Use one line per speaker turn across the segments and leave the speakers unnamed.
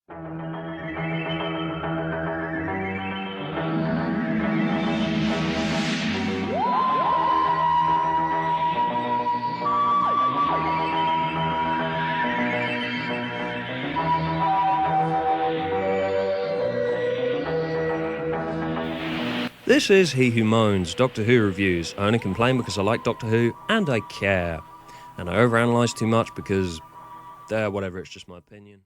This is He Who Moans, Doctor Who reviews. I only complain because I like Doctor Who, and I care. And I overanalyze too much because, whatever, it's just my opinion.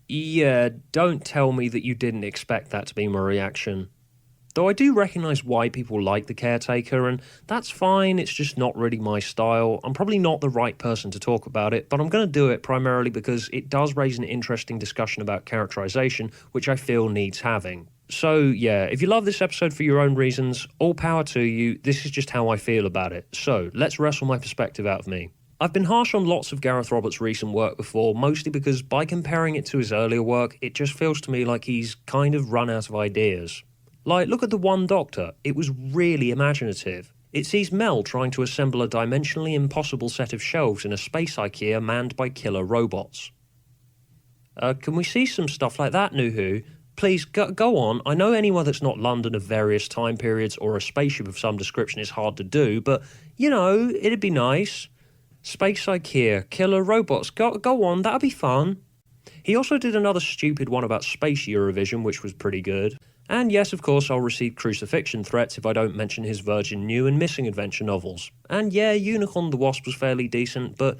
Yeah, don't tell me that you didn't expect that to be my reaction. Though I do recognise why people like the Caretaker, and that's fine, it's just not really my style. I'm probably not the right person to talk about it, but I'm going to do it primarily because it does raise an interesting discussion about characterisation, which I feel needs having. So yeah, if you love this episode for your own reasons, all power to you, this is just how I feel about it. So, let's wrestle my perspective out of me. I've been harsh on lots of Gareth Roberts' recent work before, mostly because by comparing it to his earlier work, it just feels to me like he's kind of run out of ideas. Like, look at The One Doctor, it was really imaginative. It sees Mel trying to assemble a dimensionally impossible set of shelves in a space IKEA manned by killer robots. Can we see some stuff like that, New Who? Please, go on. I know anywhere that's not London of various time periods or a spaceship of some description is hard to do, but, you know, it'd be nice. Space IKEA, killer robots, go on, that'd be fun. He also did another stupid one about Space Eurovision, which was pretty good. And yes, of course, I'll receive crucifixion threats if I don't mention his Virgin New and Missing Adventure novels. And yeah, Unicorn the Wasp was fairly decent, but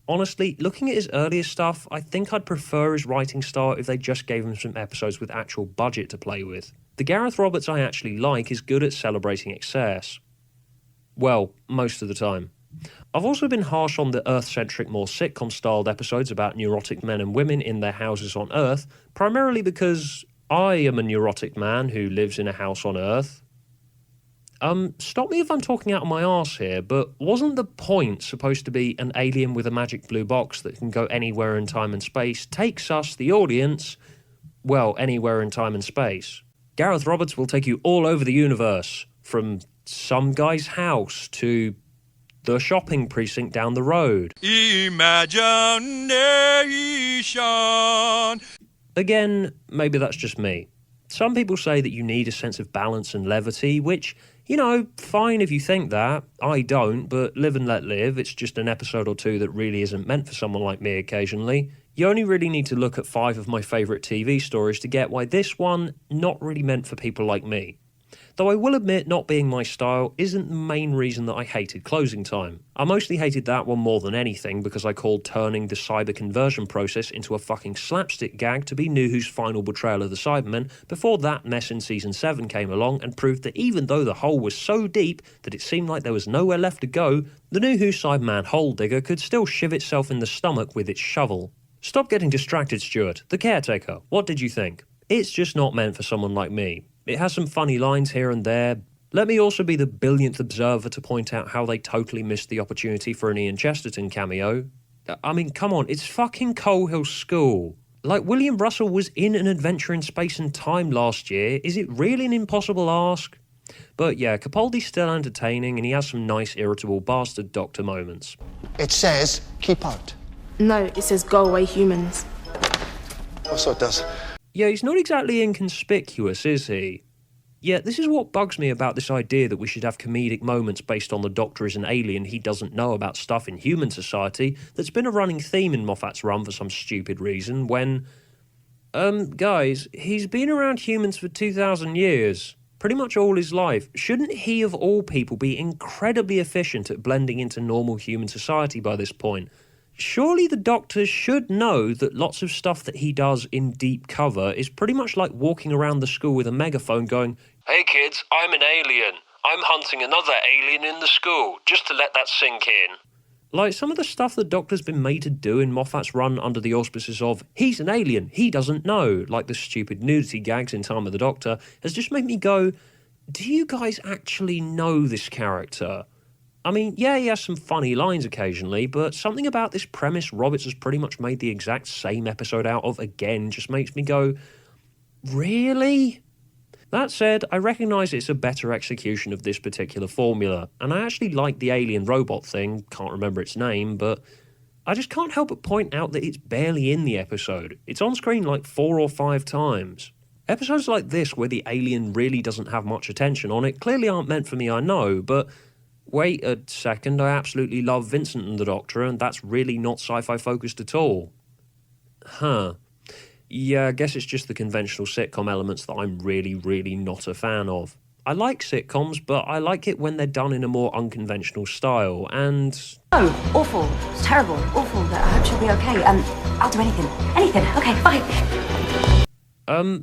honestly, looking at his earlier stuff, I think I'd prefer his writing style if they just gave him some episodes with actual budget to play with. The Gareth Roberts I actually like is good at celebrating excess. Well, most of the time. I've also been harsh on the Earth-centric, more sitcom-styled episodes about neurotic men and women in their houses on Earth, primarily because I am a neurotic man who lives in a house on Earth. Stop me if I'm talking out of my arse here, but wasn't the point supposed to be an alien with a magic blue box that can go anywhere in time and space takes us, the audience, well, anywhere in time and space? Gareth Roberts will take you all over the universe, from some guy's house to the shopping precinct down the road. Imagination! Again, maybe that's just me. Some people say that you need a sense of balance and levity, which, you know, fine if you think that. I don't, but live and let live. It's just an episode or two that really isn't meant for someone like me occasionally. You only really need to look at 5 of my favourite TV stories to get why this one, not really meant for people like me. Though I will admit not being my style isn't the main reason that I hated Closing Time. I mostly hated that one more than anything because I called turning the cyber conversion process into a fucking slapstick gag to be New Who's final betrayal of the Cybermen before that mess in Season 7 came along and proved that even though the hole was so deep that it seemed like there was nowhere left to go, the New Who Cyberman hole digger could still shiv itself in the stomach with its shovel. Stop getting distracted, Stuart. The Caretaker. What did you think? It's just not meant for someone like me. It has some funny lines here and there. Let me also be the billionth observer to point out how they totally missed the opportunity for an Ian Chesterton cameo. I mean, come on, it's fucking Coal Hill School. Like, William Russell was in An Adventure in Space and Time last year. Is it really an impossible ask? But yeah, Capaldi's still entertaining and he has some nice irritable bastard doctor moments.
It says, keep out.
No, it says go away, humans.
Oh, so it does.
Yeah, he's not exactly inconspicuous, is he? Yeah, this is what bugs me about this idea that we should have comedic moments based on the Doctor is an alien he doesn't know about stuff in human society that's been a running theme in Moffat's run for some stupid reason when... guys, he's been around humans for 2,000 years. Pretty much all his life. Shouldn't he, of all people, be incredibly efficient at blending into normal human society by this point? Surely the Doctor should know that lots of stuff that he does in deep cover is pretty much like walking around the school with a megaphone going, "Hey kids, I'm an alien. I'm hunting another alien in the school," just to let that sink in. Like, some of the stuff the Doctor's been made to do in Moffat's run under the auspices of, he's an alien, he doesn't know, like the stupid nudity gags in Time of the Doctor, has just made me go, do you guys actually know this character? I mean, yeah, he has some funny lines occasionally, but something about this premise Roberts has pretty much made the exact same episode out of again just makes me go, really? That said, I recognise it's a better execution of this particular formula, and I actually like the alien robot thing, can't remember its name, but I just can't help but point out that it's barely in the episode. It's on screen like 4 or 5 times. Episodes like this where the alien really doesn't have much attention on it clearly aren't meant for me, I know, but wait a second, I absolutely love Vincent and the Doctor, and that's really not sci-fi focused at all. Huh. Yeah, I guess it's just the conventional sitcom elements that I'm really not a fan of. I like sitcoms, but I like it when they're done in a more unconventional style, and...
Oh, awful. It's terrible. Awful, but I hope she'll be okay. I'll do anything. Anything. Okay, bye.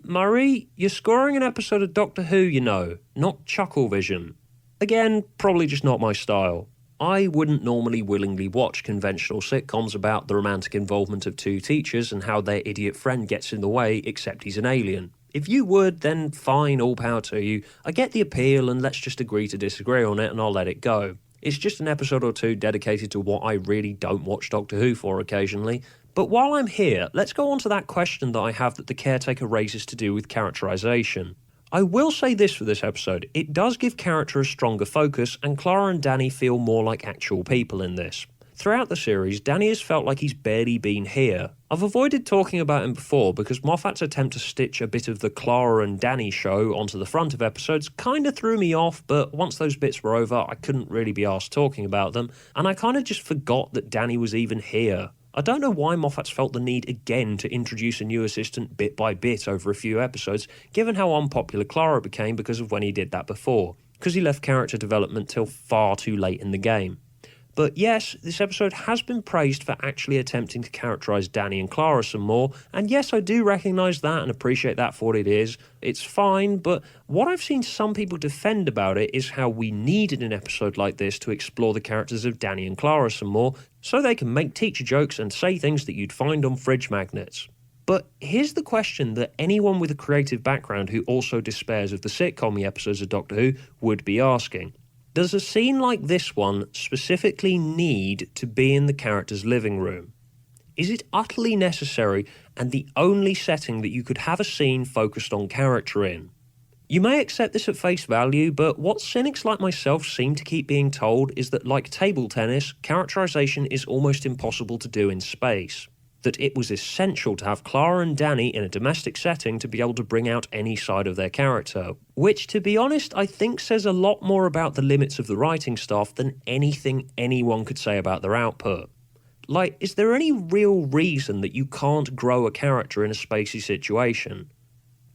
Murray, you're scoring an episode of Doctor Who, you know, not Chucklevision. Again, probably just not my style. I wouldn't normally willingly watch conventional sitcoms about the romantic involvement of 2 teachers and how their idiot friend gets in the way, except he's an alien. If you would, then fine, all power to you. I get the appeal, and let's just agree to disagree on it and I'll let it go. It's just an episode or 2 dedicated to what I really don't watch Doctor Who for occasionally. But while I'm here, let's go on to that question that I have that the Caretaker raises to do with characterisation. I will say this for this episode, it does give character a stronger focus, and Clara and Danny feel more like actual people in this. Throughout the series, Danny has felt like he's barely been here. I've avoided talking about him before because Moffat's attempt to stitch a bit of the Clara and Danny show onto the front of episodes kinda threw me off, but once those bits were over, I couldn't really be arsed talking about them, and I kinda just forgot that Danny was even here. I don't know why Moffat's felt the need again to introduce a new assistant bit by bit over a few episodes, given how unpopular Clara became because of when he did that before, because he left character development till far too late in the game. But yes, this episode has been praised for actually attempting to characterise Danny and Clara some more, and yes, I do recognise that and appreciate that for what it is. It's fine, but what I've seen some people defend about it is how we needed an episode like this to explore the characters of Danny and Clara some more, so they can make teacher jokes and say things that you'd find on fridge magnets. But here's the question that anyone with a creative background who also despairs of the sitcom episodes of Doctor Who would be asking. Does a scene like this one specifically need to be in the character's living room? Is it utterly necessary and the only setting that you could have a scene focused on character in? You may accept this at face value, but what cynics like myself seem to keep being told is that, like table tennis, characterisation is almost impossible to do in space. That it was essential to have Clara and Danny in a domestic setting to be able to bring out any side of their character. Which, to be honest, I think says a lot more about the limits of the writing staff than anything anyone could say about their output. Like, is there any real reason that you can't grow a character in a spacey situation?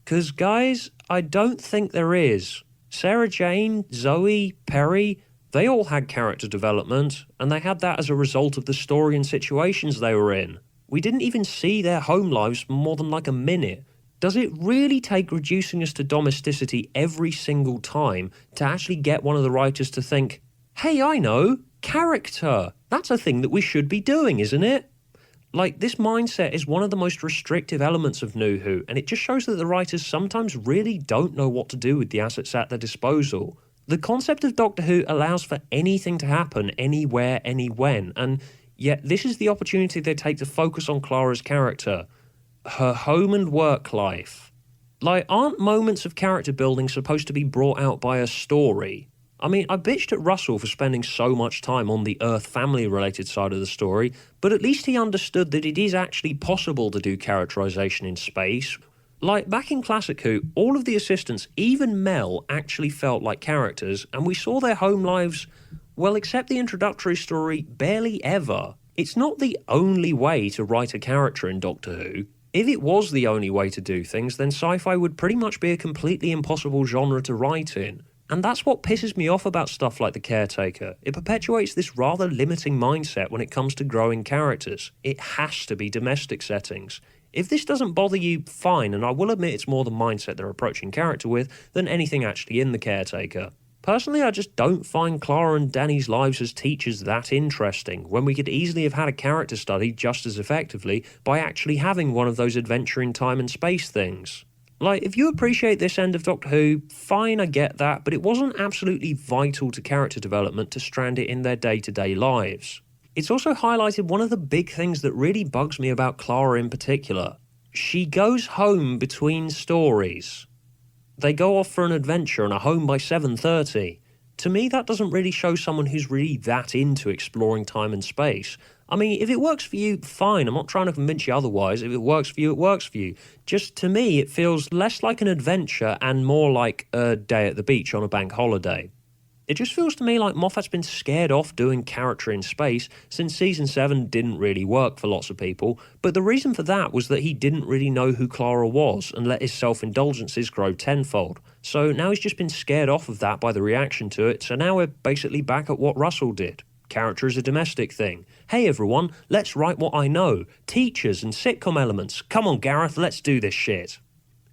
'Cause guys, I don't think there is. Sarah Jane, Zoe, Perry, they all had character development, and they had that as a result of the story and situations they were in. We didn't even see their home lives for more than like a minute. Does it really take reducing us to domesticity every single time to actually get one of the writers to think, hey, I know, character, that's a thing that we should be doing, isn't it? Like, this mindset is one of the most restrictive elements of New Who, and it just shows that the writers sometimes really don't know what to do with the assets at their disposal. The concept of Doctor Who allows for anything to happen, anywhere, anywhen, and yet this is the opportunity they take to focus on Clara's character, her home and work life. Like, aren't moments of character building supposed to be brought out by a story? I mean, I bitched at Russell for spending so much time on the Earth family-related side of the story, but at least he understood that it is actually possible to do characterisation in space. Like, back in Classic Who, all of the assistants, even Mel, actually felt like characters, and we saw their home lives, well, except the introductory story, barely ever. It's not the only way to write a character in Doctor Who. If it was the only way to do things, then sci-fi would pretty much be a completely impossible genre to write in. And that's what pisses me off about stuff like The Caretaker. It perpetuates this rather limiting mindset when it comes to growing characters. It has to be domestic settings. If this doesn't bother you, fine, and I will admit it's more the mindset they're approaching character with than anything actually in The Caretaker. Personally, I just don't find Clara and Danny's lives as teachers that interesting, when we could easily have had a character study just as effectively by actually having one of those adventure in time and space things. Like, if you appreciate this end of Doctor Who, fine, I get that, but it wasn't absolutely vital to character development to strand it in their day-to-day lives. It's also highlighted one of the big things that really bugs me about Clara in particular. She goes home between stories. They go off for an adventure and are home by 7:30. To me, that doesn't really show someone who's really that into exploring time and space. I mean, if it works for you, fine. I'm not trying to convince you otherwise. If it works for you, it works for you. Just to me, it feels less like an adventure and more like a day at the beach on a bank holiday. It just feels to me like Moffat's been scared off doing character in space since season 7 didn't really work for lots of people, but the reason for that was that he didn't really know who Clara was and let his self-indulgences grow tenfold. So now he's just been scared off of that by the reaction to it, so now we're basically back at what Russell did. Character is a domestic thing. Hey everyone, let's write what I know. Teachers and sitcom elements. Come on Gareth, let's do this shit.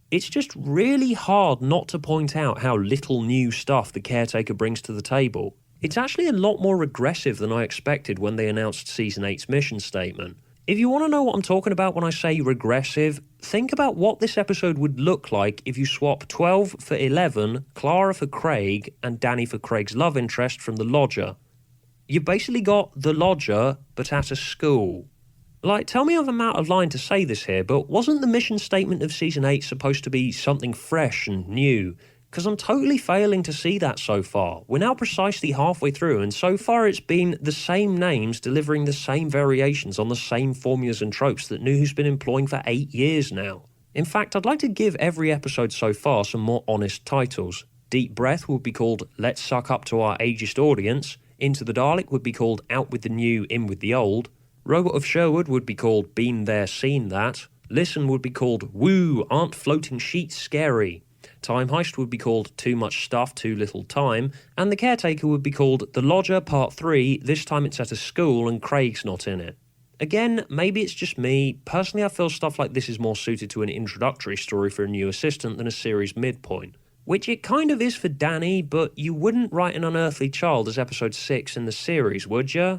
It's just really hard not to point out how little new stuff the Caretaker brings to the table. It's actually a lot more regressive than I expected when they announced Season 8's mission statement. If you want to know what I'm talking about when I say regressive, think about what this episode would look like if you swap 12 for 11, Clara for Craig, and Danny for Craig's love interest from The Lodger. You've basically got The Lodger, but at a school. Like, tell me if I'm out of line to say this here, but wasn't the mission statement of Season 8 supposed to be something fresh and new? Because I'm totally failing to see that so far. We're now precisely halfway through, and so far it's been the same names delivering the same variations on the same formulas and tropes that New Who's been employing for 8 years now. In fact, I'd like to give every episode so far some more honest titles. Deep Breath would be called Let's Suck Up to Our Ageist Audience, Into the Dalek would be called Out with the New, In with the Old, Robot of Sherwood would be called Been There, Seen That, Listen would be called Woo, Aren't Floating Sheets Scary, Time Heist would be called Too Much Stuff, Too Little Time, and The Caretaker would be called The Lodger Part 3, this time it's at a school and Craig's not in it. Again, maybe it's just me. Personally, I feel stuff like this is more suited to an introductory story for a new assistant than a series midpoint. Which it kind of is for Danny, but you wouldn't write an unearthly child as episode 6 in the series, would ya?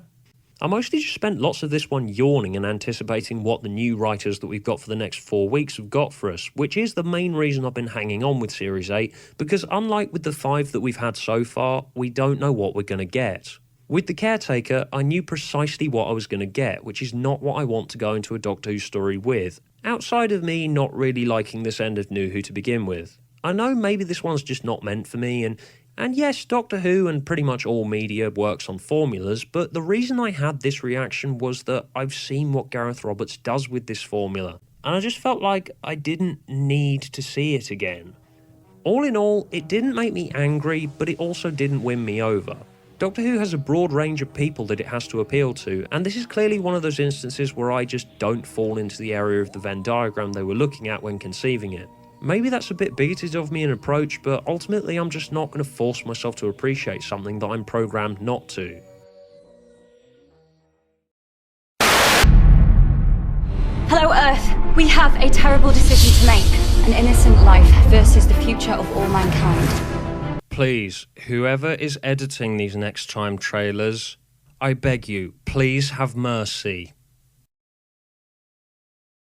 I mostly just spent lots of this one yawning and anticipating what the new writers that we've got for the next 4 weeks have got for us, which is the main reason I've been hanging on with Series 8, because unlike with the 5 that we've had so far, we don't know what we're going to get. With The Caretaker, I knew precisely what I was going to get, which is not what I want to go into a Doctor Who story with, outside of me not really liking this end of New Who to begin with. I know maybe this one's just not meant for me, and yes, Doctor Who and pretty much all media works on formulas, but the reason I had this reaction was that I've seen what Gareth Roberts does with this formula, and I just felt like I didn't need to see it again. All in all, it didn't make me angry, but it also didn't win me over. Doctor Who has a broad range of people that it has to appeal to, and this is clearly one of those instances where I just don't fall into the area of the Venn diagram they were looking at when conceiving it. Maybe that's a bit bigoted of me in approach, but ultimately I'm just not going to force myself to appreciate something that I'm programmed not to.
Hello, Earth. We have a terrible decision to make. An innocent life versus the future of all mankind.
Please, whoever is editing these next time trailers, I beg you, please have mercy.